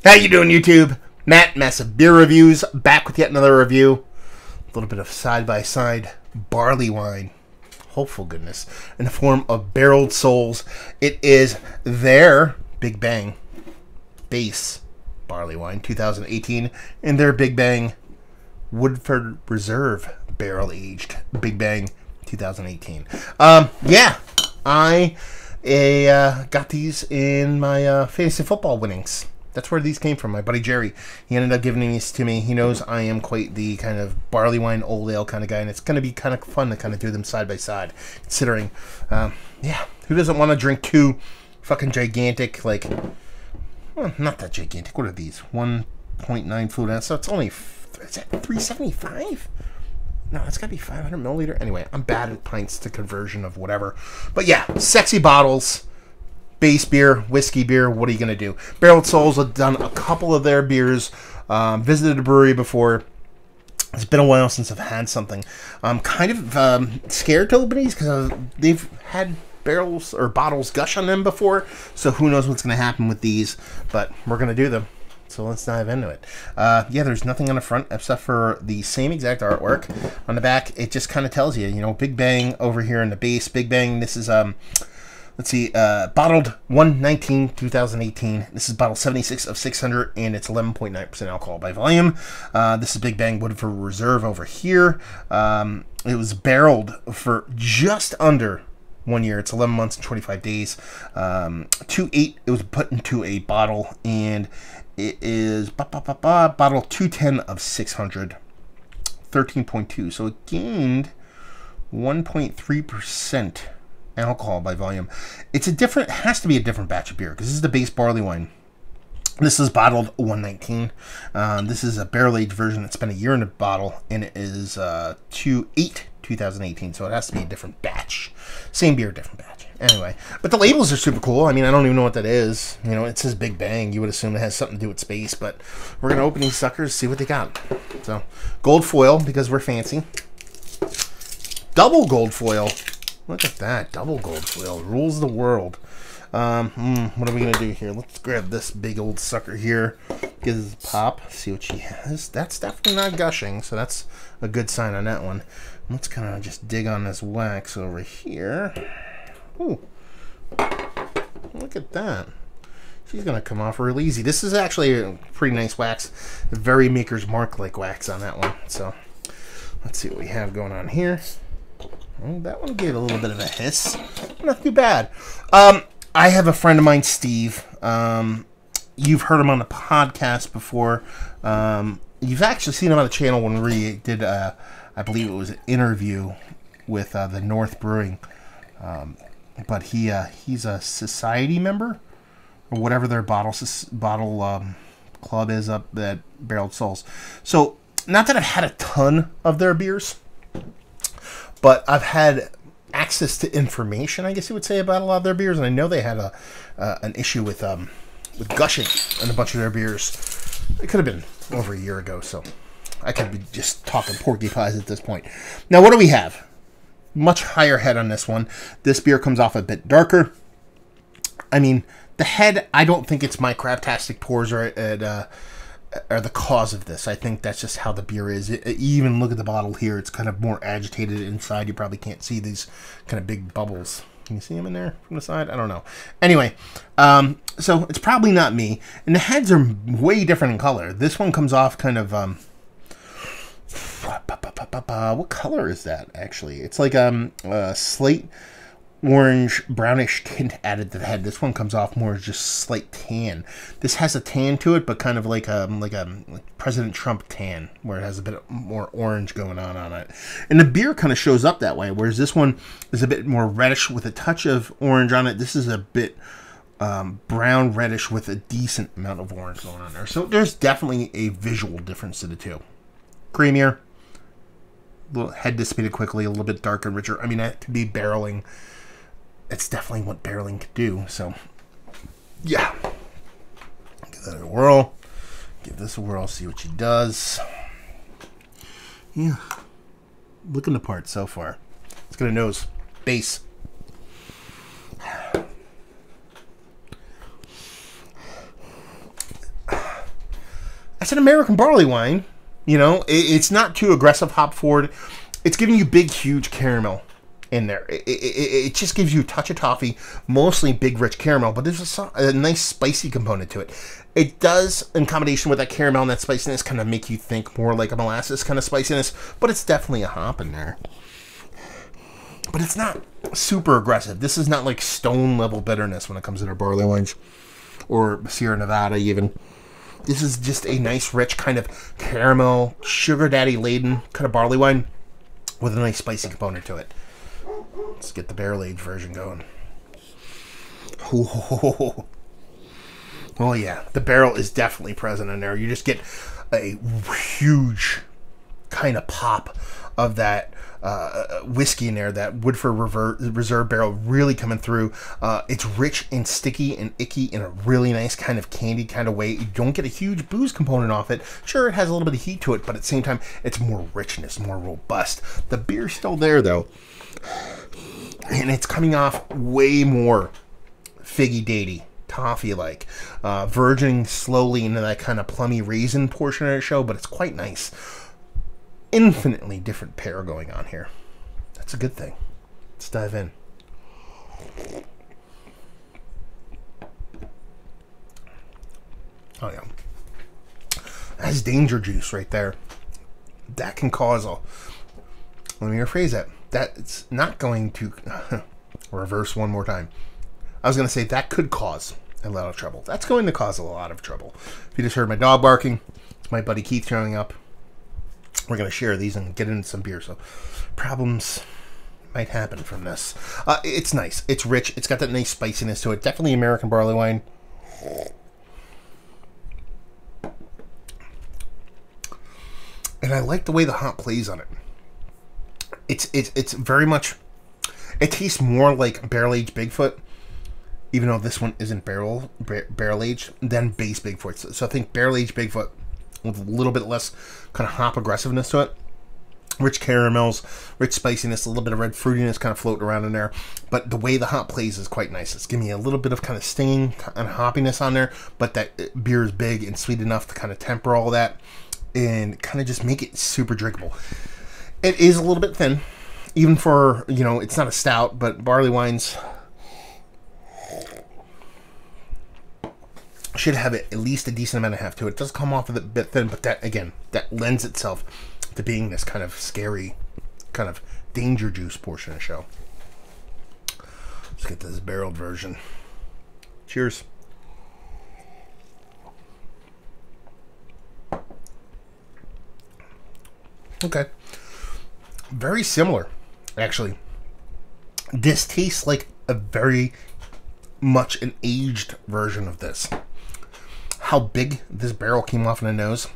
How you doing, YouTube? Matt, Massive Beer Reviews, back with yet another review. A little bit of side-by-side barley wine. Hopeful goodness. In the form of Barreled Souls. It is their Big Bang base barley wine 2018 and their Big Bang Woodford Reserve barrel-aged Big Bang 2018. Yeah, I got these in my fantasy football winnings. That's where these came from. My buddy Jerry, he ended up giving these to me. He knows I am quite the kind of barley wine, old ale kind of guy, and it's going to be kind of fun to kind of do them side by side, considering, yeah, who doesn't want to drink two fucking gigantic, like, well, not that gigantic. What are these? 1.9 fluid ounce. So it's only, is that 375? No, it's got to be 500 milliliter. Anyway, I'm bad at pints to conversion of whatever. But yeah, sexy bottles. Base beer, whiskey beer, what are you going to do? Barreled Souls have done a couple of their beers. Visited a brewery before. It's been a while since I've had something. I'm kind of scared to open these because they've had barrels or bottles gush on them before. So who knows what's going to happen with these. But we're going to do them. So let's dive into it. Yeah, there's nothing on the front except for the same exact artwork. On the back, it just kind of tells you, you know, Big Bang over here in the base. Big Bang, this is... let's see, bottled 1/19/2018. This is bottle 76 of 600, and it's 11.9% alcohol by volume. This is Big Bang Woodford Reserve over here. It was barreled for just under 1 year. It's 11 months and 25 days. 2.8. It was put into a bottle, and it is bottle 210 of 600, 13.2. So it gained 1.3%. alcohol by volume. It's a different, it has to be a different batch of beer because this is the base barley wine. This is bottled 119. This is a barrel-aged version that's been a year in a bottle, and it is 2/8/2018, so it has to be a different batch. Same beer, different batch. Anyway, but the labels are super cool. I mean, I don't even know what that is. You know, it says Big Bang. You would assume it has something to do with space, but we're going to open these suckers, see what they got. So, gold foil, because we're fancy. Double gold foil. Look at that. Double gold foil. Rules the world. What are we going to do here? Let's grab this big old sucker here. Give this a pop. See what she has. That's definitely not gushing, so that's a good sign on that one. Let's kind of just dig on this wax over here. Ooh. Look at that. She's going to come off real easy. This is actually a pretty nice wax. Very Maker's Mark like wax on that one. So, let's see what we have going on here. Well, that one gave a little bit of a hiss. Not too bad. I have a friend of mine, Steve. You've heard him on the podcast before. You've actually seen him on the channel when we did, I believe it was an interview with the North Brewing. But he's a society member, or whatever their bottle club is up at Barreled Souls. So, not that I've had a ton of their beers, but I've had access to information, I guess you would say, about a lot of their beers, and I know they had an issue with gushing in a bunch of their beers. It could have been over a year ago, so I could be just talking porky pies at this point. Now, what do we have? Much higher head on this one. This beer comes off a bit darker. I mean, the head, I don't think it's my craptastic pours are the cause of this. I think that's just how the beer is. You even look at the bottle here. It's kind of more agitated inside. You probably can't see these kind of big bubbles. Can you see them in there from the side? I don't know. Anyway, so it's probably not me. And the heads are way different in color. This one comes off kind of, what color is that, actually? It's like a slate orange brownish tint added to the head. This one comes off more just slight tan. This has a tan to it, but kind of like a President Trump tan, where it has a bit more orange going on it. And the beer kind of shows up that way, whereas this one is a bit more reddish with a touch of orange on it. This is a bit brown reddish with a decent amount of orange going on there. So there's definitely a visual difference to the two. Creamier, a little head dissipated quickly, a little bit darker, richer. I mean, that could be barreling. It's definitely what barreling could do. So, yeah. Give that a whirl. Give this a whirl. See what she does. Yeah. Looking the part so far. Let's get a nose. Base. said American barley wine. You know, it's not too aggressive hop forward. It's giving you big, huge caramel in there. It just gives you a touch of toffee, mostly big, rich caramel, but there's a nice spicy component to it. It does, in combination with that caramel and that spiciness, kind of make you think more like a molasses kind of spiciness, but it's definitely a hop in there. But it's not super aggressive. This is not like stone level bitterness when it comes to their barley wines, or Sierra Nevada even. This is just a nice, rich kind of caramel, sugar daddy laden kind of barley wine with a nice spicy component to it. Let's get the barrel aged version going. Ooh. Oh yeah, the barrel is definitely present in there. You just get a huge kind of pop of that whiskey in there, that Woodford Reserve barrel really coming through. It's rich and sticky and icky in a really nice kind of candy kind of way. You don't get a huge booze component off it. Sure, it has a little bit of heat to it, but at the same time, it's more richness, more robust. The beer's still there though, and it's coming off way more figgy datey, toffee-like, verging slowly into that kind of plummy raisin portion of the show, but it's quite nice. Infinitely different pair going on here. That's a good thing. Let's dive in. Oh yeah, that's danger juice right there. That can cause a, let me rephrase that. That's not going to reverse one more time. I was going to say that could cause a lot of trouble. That's going to cause a lot of trouble. If you just heard my dog barking, it's my buddy Keith showing up. We're going to share these and get into some beer, so problems might happen from this. It's nice. It's rich. It's got that nice spiciness to it. Definitely American barley wine. And I like the way the hop plays on it. It's very much, it tastes more like barrel-aged Bigfoot, even though this one isn't barrel-aged, than base Bigfoot. So I think barrel-aged Bigfoot with a little bit less kind of hop aggressiveness to it. Rich caramels, rich spiciness, a little bit of red fruitiness kind of floating around in there. But the way the hop plays is quite nice. It's giving me a little bit of kind of stinging and hoppiness on there, but that beer is big and sweet enough to kind of temper all that and kind of just make it super drinkable. It is a little bit thin, even for, you know, it's not a stout, but barley wines should have at least a decent amount of heft to it. It does come off a bit thin, but that, again, that lends itself to being this kind of scary, kind of danger juice portion of the show. Let's get this barreled version. Cheers. Okay. Very similar, actually. This tastes like a very much an aged version of this. How big this barrel came off in the nose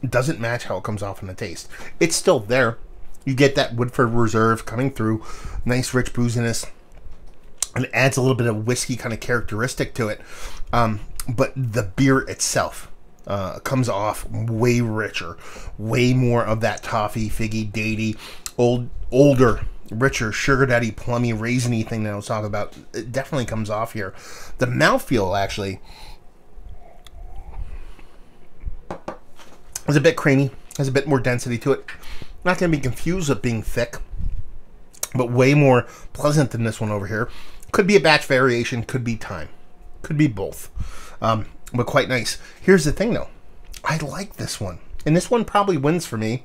doesn't match how it comes off in the taste. It's still there. You get that Woodford Reserve coming through, nice rich booziness, and it adds a little bit of whiskey kind of characteristic to it. But the beer itself comes off way richer, way more of that toffee, figgy, datey, older, richer, sugar daddy, plummy, raisiny thing that I was talking about. It definitely comes off here. The mouthfeel actually is a bit creamy, has a bit more density to it. Not going to be confused with being thick, but way more pleasant than this one over here. Could be a batch variation, could be time, could be both, but quite nice. Here's the thing though, I like this one, and this one probably wins for me.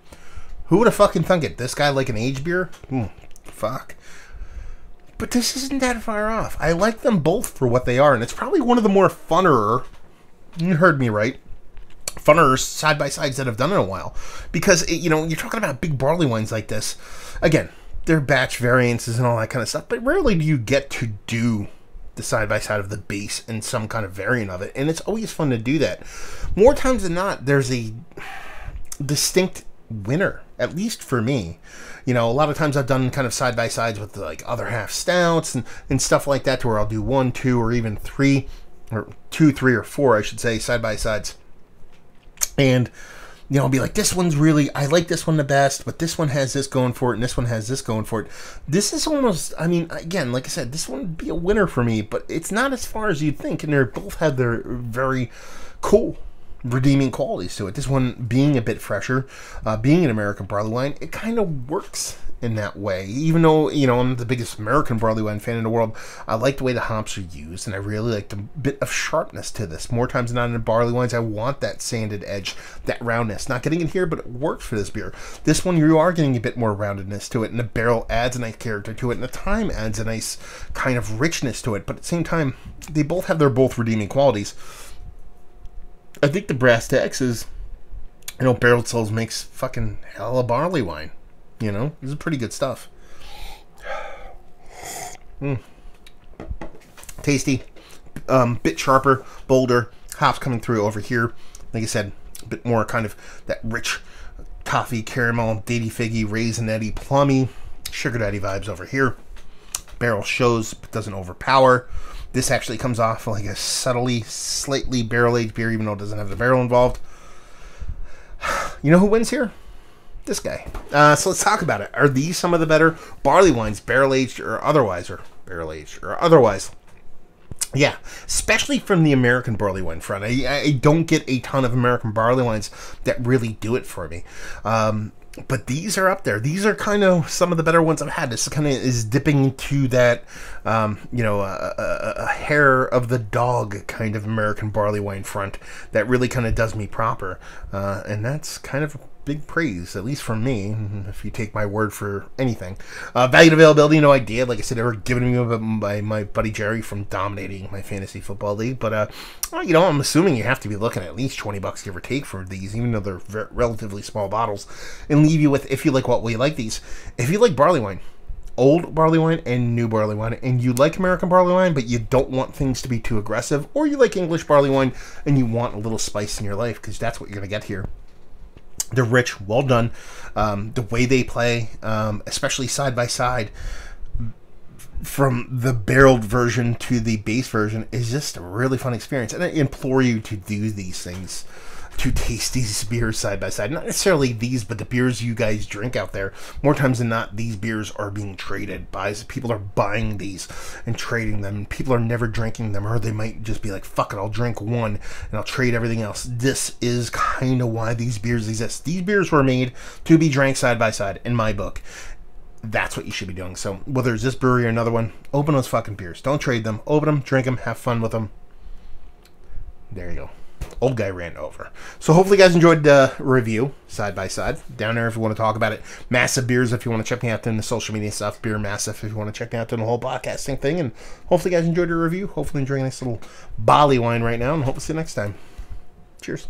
Who would have fucking thunk it? This guy like an aged beer? Fuck. But this isn't that far off. I like them both for what they are, and it's probably one of the more funner, you heard me right, funner side-by-sides that I've done in a while. Because, you know, you're talking about big barley wines like this. Again, they're batch variances and all that kind of stuff, but rarely do you get to do the side-by-side of the base and some kind of variant of it, and it's always fun to do that. More times than not, there's a distinct winner, at least for me. You know, a lot of times I've done kind of side-by-sides with like other half stouts and stuff like that, to where I'll do 1, 2, or even 3, or 2, 3, or 4, I should say, side-by-sides. And, you know, I'll be like, this one's really, I like this one the best, but this one has this going for it, and this one has this going for it. This is almost, I mean, again, like I said, this one would be a winner for me, but it's not as far as you'd think, and they both have their very cool, redeeming qualities to it. This one being a bit fresher, being an American barley wine, it kind of works in that way. Even though, you know, I'm the biggest American barley wine fan in the world, I like the way the hops are used, and I really like the bit of sharpness to this. More times than not in barley wines, I want that sanded edge, that roundness. Not getting it here, but it works for this beer. This one, you are getting a bit more roundedness to it, and the barrel adds a nice character to it, and the time adds a nice kind of richness to it. But at the same time, they both have their both redeeming qualities. I think the brass tacks is, you know, Barreled Souls makes fucking hella barley wine. You know, this is pretty good stuff. Tasty, bit sharper, bolder, hops coming through over here. Like I said, a bit more kind of that rich toffee, caramel, datey, figgy, raisinetty, plummy, sugar daddy vibes over here. Barrel shows, but doesn't overpower. This actually comes off like a subtly, slightly barrel-aged beer, even though it doesn't have the barrel involved. You know who wins here? This guy. So let's talk about it. Are these some of the better barley wines, barrel-aged or otherwise, Yeah, especially from the American barley wine front. I don't get a ton of American barley wines that really do it for me. But these are up there. These are kind of some of the better ones I've had. This kind of is dipping into that, you know, a hair of the dog kind of American barley wine front that really kind of does me proper. And that's kind of big praise, at least from me, if you take my word for anything. Value and availability, no idea. Like I said, they were given to me by my buddy Jerry from dominating my fantasy football league. But, you know, I'm assuming you have to be looking at least $20, give or take, for these, even though they're relatively small bottles. And leave you with, if you like what we like these. If you like barley wine, old barley wine and new barley wine, and you like American barley wine, but you don't want things to be too aggressive, or you like English barley wine and you want a little spice in your life, because that's what you're going to get here. They're rich, well done. The way they play, especially side by side, from the barreled version to the base version, is just a really fun experience. And I implore you to do these things, to taste these beers side by side. Not necessarily these, but the beers you guys drink out there. More times than not, these beers are being traded. People are buying these and trading them. People are never drinking them, or they might just be like, fuck it, I'll drink one and I'll trade everything else. This is kind of why these beers exist. These beers were made to be drank side by side, in my book. That's what you should be doing. So whether it's this brewery or another one, open those fucking beers. Don't trade them. Open them, drink them, have fun with them. There you go. Old guy ran over. So hopefully you guys enjoyed the review side by side. Down there if you want to talk about it. Massive Beers if you want to check me out in the social media stuff. Beer Massive if you want to check me out in the whole podcasting thing. And hopefully you guys enjoyed your review. Hopefully enjoying a nice little barley wine right now. And hope to see you next time. Cheers.